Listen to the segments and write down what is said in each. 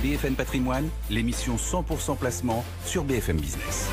BFM Patrimoine, l'émission 100% placement sur BFM Business.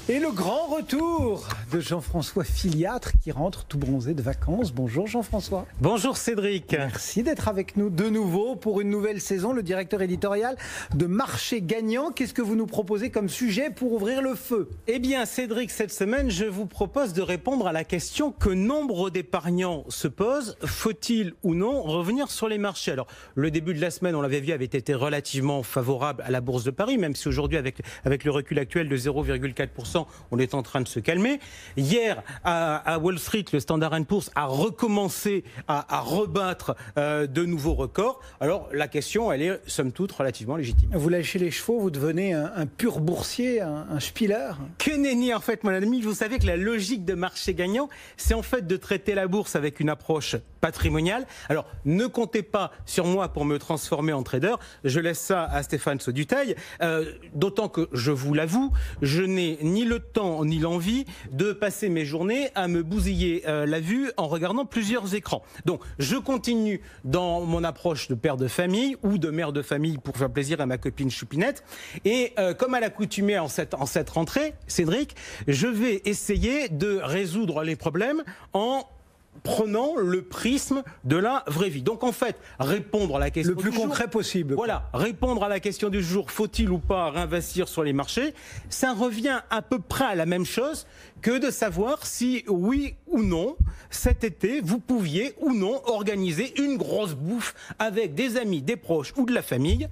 Et le grand retour de Jean-François Filiatre qui rentre tout bronzé de vacances. Bonjour Jean-François. Bonjour Cédric. Merci d'être avec nous de nouveau pour une nouvelle saison. Le directeur éditorial de Marché Gagnant. Qu'est-ce que vous nous proposez comme sujet pour ouvrir le feu? Eh bien Cédric, cette semaine, je vous propose de répondre à la question que nombre d'épargnants se posent. Faut-il ou non revenir sur les marchés? Alors, le début de la semaine, on l'avait vu, avait été relativement favorable à la Bourse de Paris, même si aujourd'hui, avec le recul actuel de 0,4%, on est en train de se calmer. Hier, à Wall Street, le Standard & Poor's a recommencé à rebattre de nouveaux records. Alors, la question, elle est, somme toute, relativement légitime. Vous lâchez les chevaux, vous devenez un pur boursier, un spieler. Que nenni, en fait, mon ami. Vous savez que la logique de Marché Gagnant, c'est en fait de traiter la bourse avec une approche patrimoniale. Alors, ne comptez pas sur moi pour me transformer en trader. Je laisse ça à Stéphane Sauduteil. D'autant que, je vous l'avoue, je n'ai ni le temps ni l'envie de passer mes journées à me bousiller la vue en regardant plusieurs écrans. Donc, je continue dans mon approche de père de famille ou de mère de famille pour faire plaisir à ma copine Choupinette. Et comme à l'accoutumée en cette rentrée, Cédric, je vais essayer de résoudre les problèmes en prenant le prisme de la vraie vie. Donc en fait, répondre à la question le plus concret possible. Voilà, répondre à la question du jour, faut-il ou pas réinvestir sur les marchés, ça revient à peu près à la même chose que de savoir si oui ou non, cet été, vous pouviez ou non organiser une grosse bouffe avec des amis, des proches ou de la famille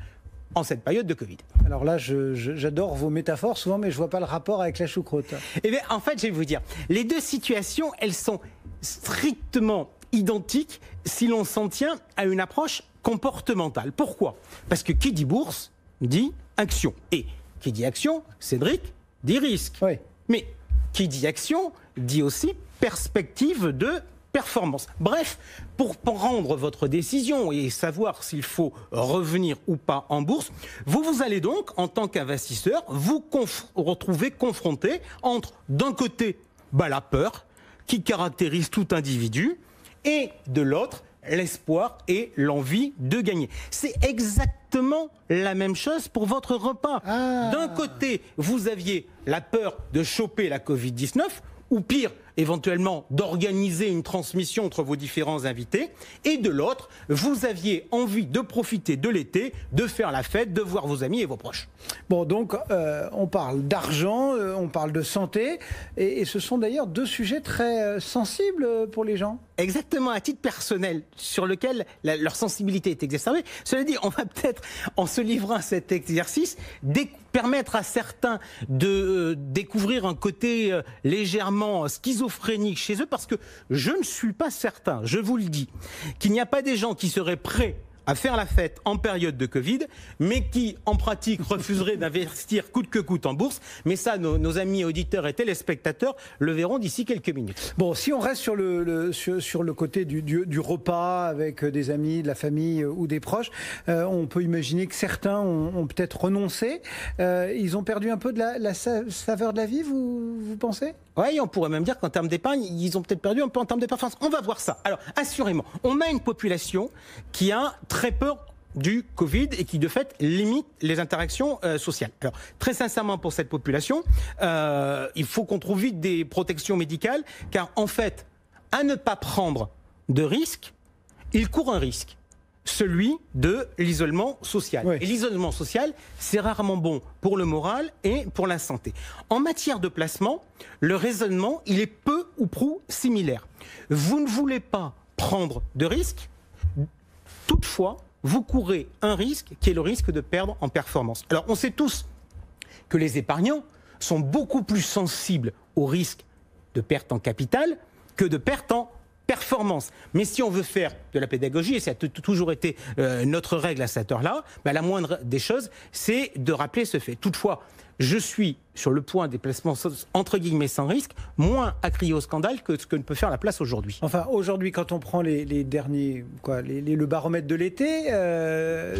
en cette période de Covid. Alors là, j'adore vos métaphores souvent, mais je ne vois pas le rapport avec la choucroute. Eh bien, en fait, je vais vous dire, les deux situations, elles sont strictement identiques si l'on s'en tient à une approche comportementale. Pourquoi? Parce que qui dit bourse dit action. Et qui dit action, Cédric, dit risque. Oui. Mais qui dit action dit aussi perspective de performance. Bref, pour rendre votre décision et savoir s'il faut revenir ou pas en bourse, vous allez donc, en tant qu'investisseur, vous retrouver confronté entre, d'un côté, la peur qui caractérise tout individu, et de l'autre, l'espoir et l'envie de gagner. C'est exactement la même chose pour votre repas. D'un côté, vous aviez la peur de choper la Covid-19, ou pire, éventuellement d'organiser une transmission entre vos différents invités, et de l'autre, vous aviez envie de profiter de l'été, de faire la fête, de voir vos amis et vos proches. Bon, donc on parle d'argent, on parle de santé, et ce sont d'ailleurs deux sujets très sensibles pour les gens. Exactement, à titre personnel, sur lequel leur sensibilité est exacerbée. Cela dit, on va peut-être, en se livrant à cet exercice, permettre à certains de découvrir un côté légèrement schizophrénique chez eux, parce que je ne suis pas certain, je vous le dis, qu'il n'y a pas des gens qui seraient prêts à faire la fête en période de Covid, mais qui, en pratique, refuseraient d'investir coûte que coûte en bourse. Mais ça, nos amis auditeurs et téléspectateurs le verront d'ici quelques minutes. Bon, si on reste sur le côté du repas avec des amis, de la famille ou des proches, on peut imaginer que certains ont peut-être renoncé. Ils ont perdu un peu de la saveur de la vie, vous pensez? Oui, on pourrait même dire qu'en termes d'épargne, ils ont peut-être perdu un peu en termes de performance. On va voir ça. Alors, assurément, on a une population qui a très peur du Covid et qui, de fait, limite les interactions sociales. Alors, très sincèrement, pour cette population, il faut qu'on trouve vite des protections médicales, car, en fait, à ne pas prendre de risque, il court un risque. Celui de l'isolement social. Oui. Et l'isolement social, c'est rarement bon pour le moral et pour la santé. En matière de placement, le raisonnement, il est peu ou prou similaire. Vous ne voulez pas prendre de risque, toutefois, vous courez un risque qui est le risque de perdre en performance. Alors, on sait tous que les épargnants sont beaucoup plus sensibles au risque de perte en capital que de perte en performance. Mais si on veut faire de la pédagogie, et ça a toujours été notre règle à cette heure-là, la moindre des choses, c'est de rappeler ce fait. Toutefois, je suis sur le point des placements entre guillemets sans risque, moins à crier au scandale que ce que ne peut faire la place aujourd'hui. Enfin, aujourd'hui, quand on prend les derniers, le baromètre de l'été,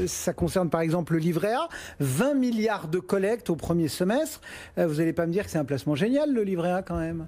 ça concerne par exemple le livret A, 20 milliards de collecte au premier semestre. Vous n'allez pas me dire que c'est un placement génial, le livret A, quand même?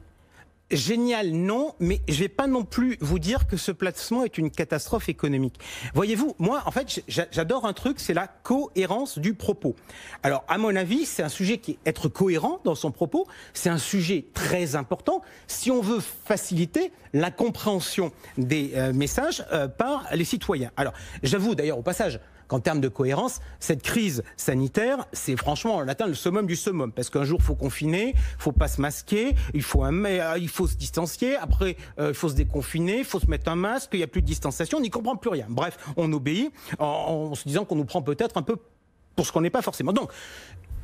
génial, non, mais je vais pas non plus vous dire que ce placement est une catastrophe économique. Voyez-vous, moi, en fait, j'adore un truc, c'est la cohérence du propos. Alors, à mon avis, c'est un sujet qui est être cohérent dans son propos, c'est un sujet très important si on veut faciliter la compréhension des messages par les citoyens. Alors, j'avoue d'ailleurs au passage qu'en termes de cohérence, cette crise sanitaire, c'est franchement, on atteint le summum du summum. Parce qu'un jour, il faut confiner, il ne faut pas se masquer, il faut se distancier, après, il faut se déconfiner, il faut se mettre un masque, il n'y a plus de distanciation, on n'y comprend plus rien. Bref, on obéit en se disant qu'on nous prend peut-être un peu pour ce qu'on n'est pas forcément. Donc,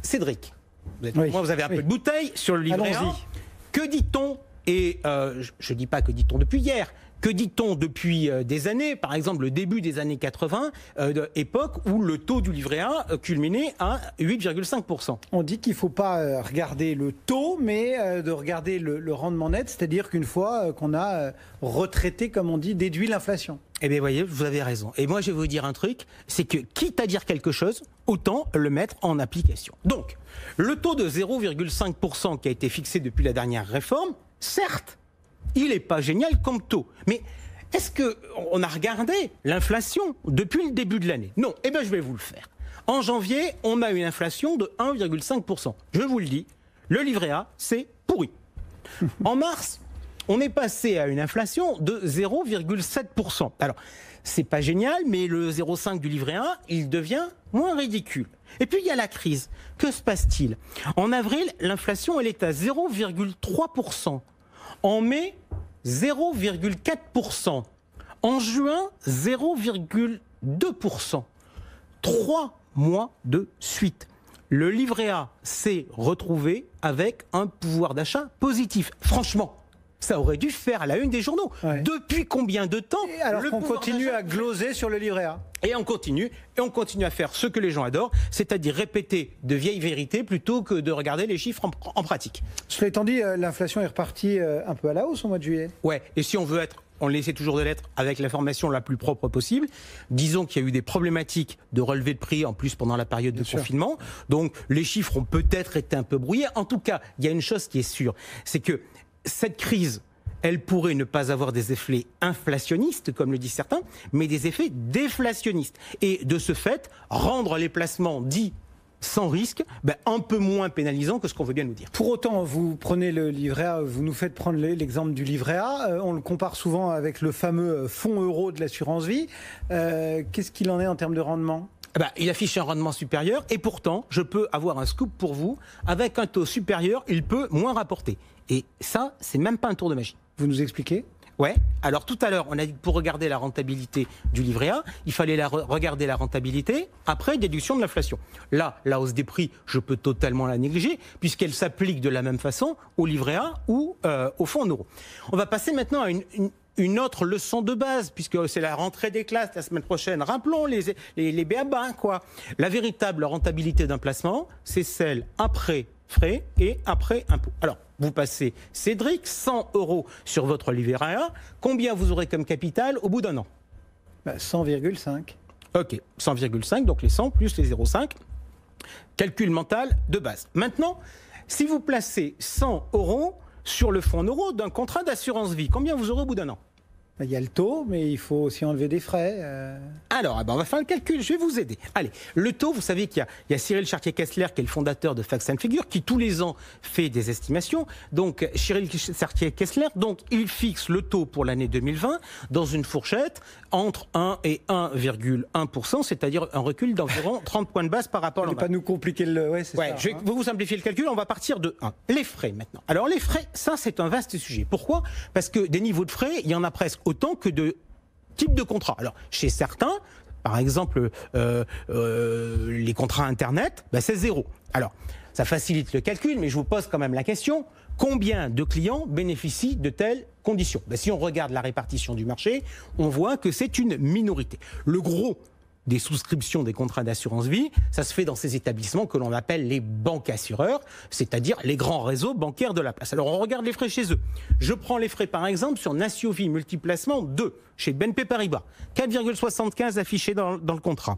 Cédric, vous avez un peu de bouteille sur le livret A. Que dit-on? Et je ne dis pas que dit-on depuis hier. Que dit-on depuis des années, par exemple le début des années 80, époque où le taux du livret A culminait à 8,5%. On dit qu'il ne faut pas regarder le taux, mais de regarder le rendement net, c'est-à-dire qu'une fois qu'on a retraité, comme on dit, déduit l'inflation. Eh bien, voyez, vous avez raison. Et moi, je vais vous dire un truc, c'est que quitte à dire quelque chose, autant le mettre en application. Donc, le taux de 0,5% qui a été fixé depuis la dernière réforme, certes, il n'est pas génial comme taux. Mais est-ce qu'on a regardé l'inflation depuis le début de l'année? Non. Eh bien, je vais vous le faire. En janvier, on a une inflation de 1,5%. Je vous le dis, le livret A, c'est pourri. En mars, on est passé à une inflation de 0,7%. Alors, c'est pas génial, mais le 0,5 du livret A, il devient moins ridicule. Et puis, il y a la crise. Que se passe-t-il? En avril, l'inflation, elle est à 0,3%. En mai, 0,4%. En juin, 0,2%. 3 mois de suite. Le livret A s'est retrouvé avec un pouvoir d'achat positif. Franchement, ça aurait dû faire à la une des journaux. Ouais. Depuis combien de temps? Et alors qu'on continue à gloser sur le livret A. Et on continue à faire ce que les gens adorent, c'est-à-dire répéter de vieilles vérités plutôt que de regarder les chiffres en pratique. Cela étant dit, l'inflation est repartie un peu à la hausse au mois de juillet. Ouais, et si on veut être, on essaie toujours de l'être avec l'information la plus propre possible. Disons qu'il y a eu des problématiques de relevé de prix en plus pendant la période de confinement. Donc les chiffres ont peut-être été un peu brouillés. En tout cas, il y a une chose qui est sûre, c'est que cette crise, elle pourrait ne pas avoir des effets inflationnistes, comme le disent certains, mais des effets déflationnistes. Et de ce fait, rendre les placements dits sans risque, un peu moins pénalisants que ce qu'on veut bien nous dire. Pour autant, vous prenez le livret A, vous nous faites prendre l'exemple du livret A, on le compare souvent avec le fameux fonds euro de l'assurance vie. Qu'est-ce qu'il en est en termes de rendement ? Il affiche un rendement supérieur et pourtant, je peux avoir un scoop pour vous. Avec un taux supérieur, il peut moins rapporter. Et ça, c'est même pas un tour de magie. Vous nous expliquez ? Ouais. Alors tout à l'heure, on a dit que pour regarder la rentabilité du livret A, il fallait regarder la rentabilité après déduction de l'inflation. Là, la hausse des prix, je peux totalement la négliger puisqu'elle s'applique de la même façon au livret A ou au fonds en euros. On va passer maintenant à une autre leçon de base, puisque c'est la rentrée des classes la semaine prochaine. Rappelons les b.a.-ba, quoi. La véritable rentabilité d'un placement, c'est celle après frais et après impôt. Alors, vous passez, Cédric, 100 € sur votre livret A. Combien vous aurez comme capital au bout d'un an ? 100,5. Ok, 100,5, donc les 100 plus les 0,5. Calcul mental de base. Maintenant, si vous placez 100 € sur le fonds en euros d'un contrat d'assurance vie, combien vous aurez au bout d'un an ? Il y a le taux, mais il faut aussi enlever des frais. Alors, on va faire le calcul, je vais vous aider. Allez, le taux, vous savez qu'il y a Cyril Chartier-Kessler, qui est le fondateur de Facts & Figures, qui tous les ans fait des estimations. Donc, Cyril Chartier-Kessler, donc, il fixe le taux pour l'année 2020 dans une fourchette entre 1 et 1,1%, c'est-à-dire un recul d'environ 30 points de base par rapport à l'an. Ne pas nous compliquer le... Ouais, c'est ça. Je vais vous simplifier le calcul, on va partir de 1. Les frais, maintenant. Alors, les frais, ça, c'est un vaste sujet. Pourquoi ? Parce que des niveaux de frais, il y en a presque autant que de types de contrats. Alors, chez certains, par exemple, les contrats Internet, c'est 0. Alors, ça facilite le calcul, mais je vous pose quand même la question, combien de clients bénéficient de telles conditions ? Si on regarde la répartition du marché, on voit que c'est une minorité. Le gros des souscriptions des contrats d'assurance vie, ça se fait dans ces établissements que l'on appelle les banques assureurs, c'est-à-dire les grands réseaux bancaires de la place. Alors on regarde les frais chez eux. Je prends les frais par exemple sur Nacio-Vie Multiplacement 2, chez BNP Paribas, 4,75 affichés dans le contrat.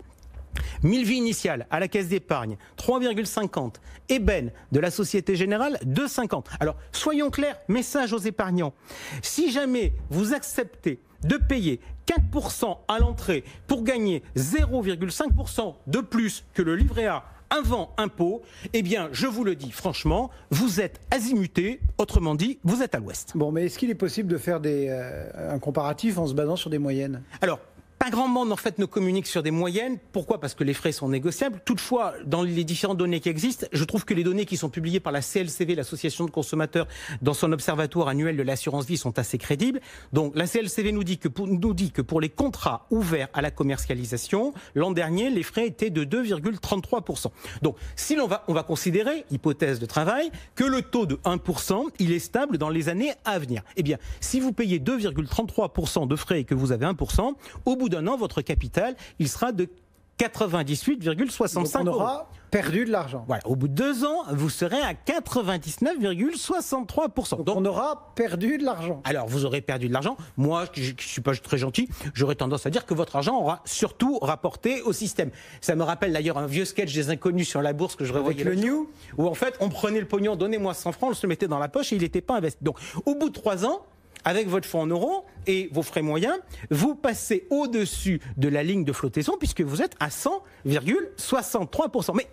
Milvie Initial à la Caisse d'épargne, 3,50. Eben de la Société Générale, 2,50. Alors, soyons clairs, message aux épargnants. Si jamais vous acceptez de payer 4% à l'entrée pour gagner 0,5% de plus que le livret A avant impôt, eh bien, je vous le dis franchement, vous êtes azimuté, autrement dit, vous êtes à l'ouest. Bon, mais est-ce qu'il est possible de faire un comparatif en se basant sur des moyennes ? Alors, pas grand monde en fait ne communique sur des moyennes. Pourquoi ? Parce que les frais sont négociables. Toutefois, dans les différentes données qui existent, je trouve que les données qui sont publiées par la CLCV, l'Association de consommateurs, dans son observatoire annuel de l'assurance vie sont assez crédibles. Donc la CLCV nous dit que pour les contrats ouverts à la commercialisation, l'an dernier, les frais étaient de 2,33%. Donc si on va considérer, hypothèse de travail, que le taux de 1%, il est stable dans les années à venir. Eh bien, si vous payez 2,33% de frais et que vous avez 1%, au bout d'un an, votre capital, il sera de 98,65 €. On aura perdu de l'argent. Voilà. Au bout de 2 ans, vous serez à 99,63%. Donc on aura perdu de l'argent. Alors, vous aurez perdu de l'argent. Moi, je ne suis pas très gentil, j'aurais tendance à dire que votre argent aura surtout rapporté au système. Ça me rappelle d'ailleurs un vieux sketch des Inconnus sur la bourse que je revoyais. Avec le New ? Où en fait, on prenait le pognon, donnez-moi 100 francs, on se le mettait dans la poche et il n'était pas investi. Donc, au bout de 3 ans, avec votre fonds en euros et vos frais moyens, vous passez au-dessus de la ligne de flottaison puisque vous êtes à 100,63%. Mais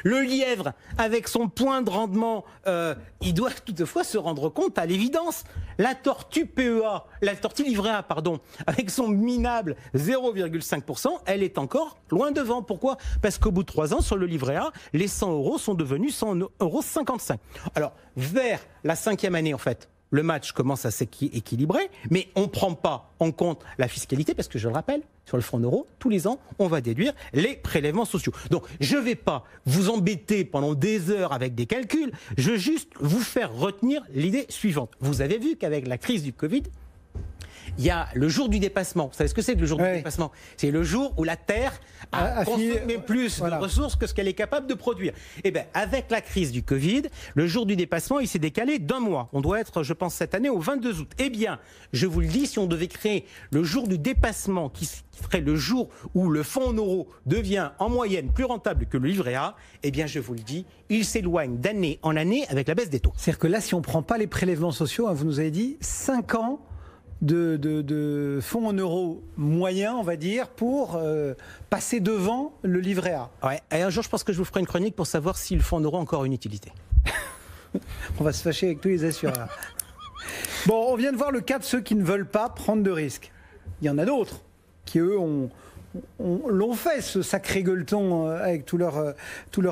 le lièvre, avec son point de rendement, il doit toutefois se rendre compte à l'évidence. La tortue PEA, la tortue livret A, pardon, avec son minable 0,5%, elle est encore loin devant. Pourquoi ? Parce qu'au bout de 3 ans, sur le livret A, les 100 € sont devenus 100,55 €. Alors, vers la 5e année, en fait, le match commence à s'équilibrer, mais on ne prend pas en compte la fiscalité, parce que je le rappelle, sur le fonds euro, tous les ans, on va déduire les prélèvements sociaux. Donc, je ne vais pas vous embêter pendant des heures avec des calculs, je veux juste vous faire retenir l'idée suivante. Vous avez vu qu'avec la crise du Covid, il y a le jour du dépassement. Vous savez ce que c'est que le jour du dépassement ? C'est le jour où la Terre a consommé plus de ressources que ce qu'elle est capable de produire. Eh bien, avec la crise du Covid, le jour du dépassement, il s'est décalé d'1 mois. On doit être, je pense, cette année au 22 août. Eh bien, je vous le dis, si on devait créer le jour du dépassement, qui serait le jour où le fonds en euros devient en moyenne plus rentable que le livret A, eh bien, je vous le dis, il s'éloigne d'année en année avec la baisse des taux. C'est-à-dire que là, si on ne prend pas les prélèvements sociaux, vous nous avez dit 5 ans de fonds en euros moyens, on va dire, pour passer devant le livret A. Ouais. Et un jour, je pense que je vous ferai une chronique pour savoir si le fonds en euros a encore une utilité. On va se fâcher avec tous les assureurs. Bon, on vient de voir le cas de ceux qui ne veulent pas prendre de risques. Il y en a d'autres qui, eux, l'ont fait, ce sacré gueuleton avec tous leurs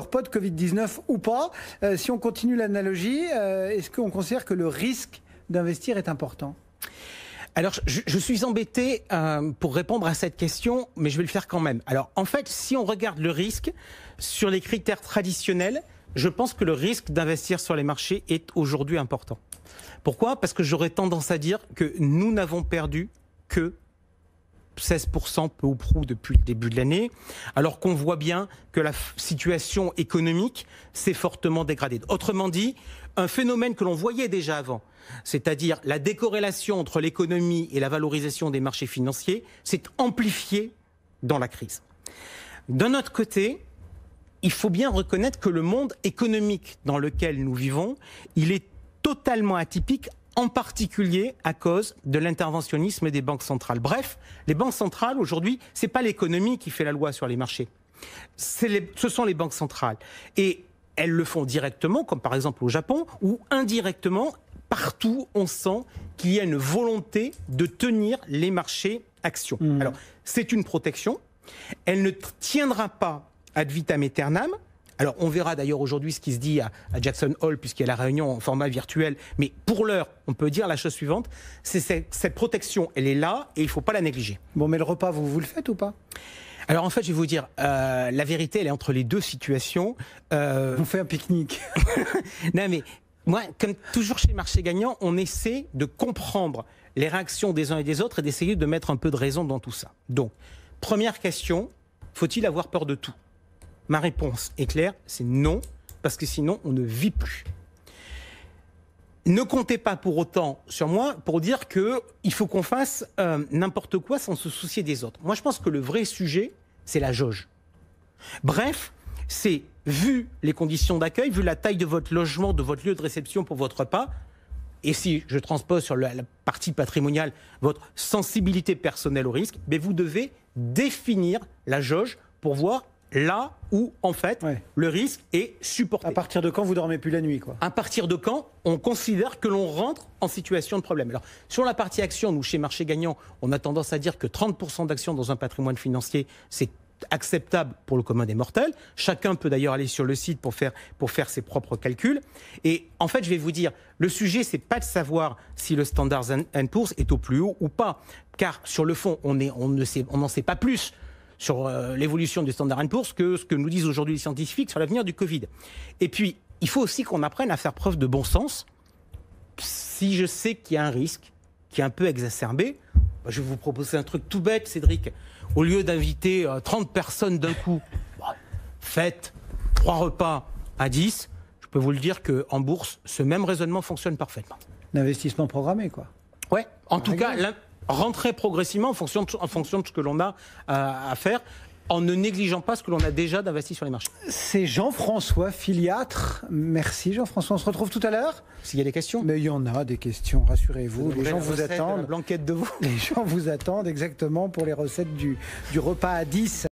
potes, Covid-19 ou pas. Si on continue l'analogie, est-ce qu'on considère que le risque d'investir est important ? Alors, je suis embêté pour répondre à cette question, mais je vais le faire quand même. Alors, en fait, si on regarde le risque sur les critères traditionnels, je pense que le risque d'investir sur les marchés est aujourd'hui important. Pourquoi ? Parce que j'aurais tendance à dire que nous n'avons perdu que 16% peu ou prou depuis le début de l'année, alors qu'on voit bien que la situation économique s'est fortement dégradée. Autrement dit, un phénomène que l'on voyait déjà avant, c'est-à-dire la décorrélation entre l'économie et la valorisation des marchés financiers, s'est amplifiée dans la crise. D'un autre côté, il faut bien reconnaître que le monde économique dans lequel nous vivons, il est totalement atypique, en particulier à cause de l'interventionnisme des banques centrales. Bref, les banques centrales, aujourd'hui, ce n'est pas l'économie qui fait la loi sur les marchés. Ce sont les banques centrales. Et elles le font directement, comme par exemple au Japon, ou indirectement, partout on sent qu'il y a une volonté de tenir les marchés actions. Alors, c'est une protection. Elle ne tiendra pas ad vitam aeternam. Alors, on verra d'ailleurs aujourd'hui ce qui se dit à Jackson Hole, puisqu'il y a la réunion en format virtuel. Mais pour l'heure, on peut dire la chose suivante, c'est cette protection, elle est là et il ne faut pas la négliger. Bon, mais le repas, vous le faites ou pas ? Alors en fait, je vais vous dire, la vérité, elle est entre les deux situations. On fait un pique-nique. Non mais, moi, comme toujours chez Marché Gagnant, on essaie de comprendre les réactions des uns et des autres et d'essayer de mettre un peu de raison dans tout ça. Donc, première question, faut-il avoir peur de tout ? Ma réponse est claire, c'est non, parce que sinon, on ne vit plus. Ne comptez pas pour autant sur moi pour dire qu'il faut qu'on fasse n'importe quoi sans se soucier des autres. Moi, je pense que le vrai sujet, c'est la jauge. Bref, c'est vu les conditions d'accueil, vu la taille de votre logement, de votre lieu de réception pour votre repas, et si je transpose sur la partie patrimoniale votre sensibilité personnelle au risque, mais vous devez définir la jauge pour voir là où, en fait, le risque est supporté. À partir de quand vous dormez plus la nuit, quoi? À partir de quand on considère que l'on rentre en situation de problème. Alors, sur la partie action, nous, chez Marché Gagnant, on a tendance à dire que 30% d'actions dans un patrimoine financier, c'est acceptable pour le commun des mortels. Chacun peut d'ailleurs aller sur le site pour faire ses propres calculs. Et en fait, je vais vous dire, le sujet, c'est pas de savoir si le Standard & Poor's est au plus haut ou pas. Car sur le fond, on n'en sait pas plus sur l'évolution du Standard & Poor's que ce que nous disent aujourd'hui les scientifiques sur l'avenir du Covid. Et puis, il faut aussi qu'on apprenne à faire preuve de bon sens. Si je sais qu'il y a un risque qui est un peu exacerbé, je vais vous proposer un truc tout bête, Cédric. Au lieu d'inviter 30 personnes d'un coup, faites 3 repas à 10, je peux vous le dire qu'en bourse, ce même raisonnement fonctionne parfaitement. L'investissement programmé, quoi. Ouais, en tout cas, rentrer progressivement en fonction de ce que l'on a à faire, en ne négligeant pas ce que l'on a déjà d'investi sur les marchés. C'est Jean-François Filiatre. Merci Jean-François, on se retrouve tout à l'heure. S'il y a des questions. Mais il y en a des questions, rassurez-vous. Les gens vous attendent. La blanquette de vous. Les gens vous attendent exactement pour les recettes du repas à 10.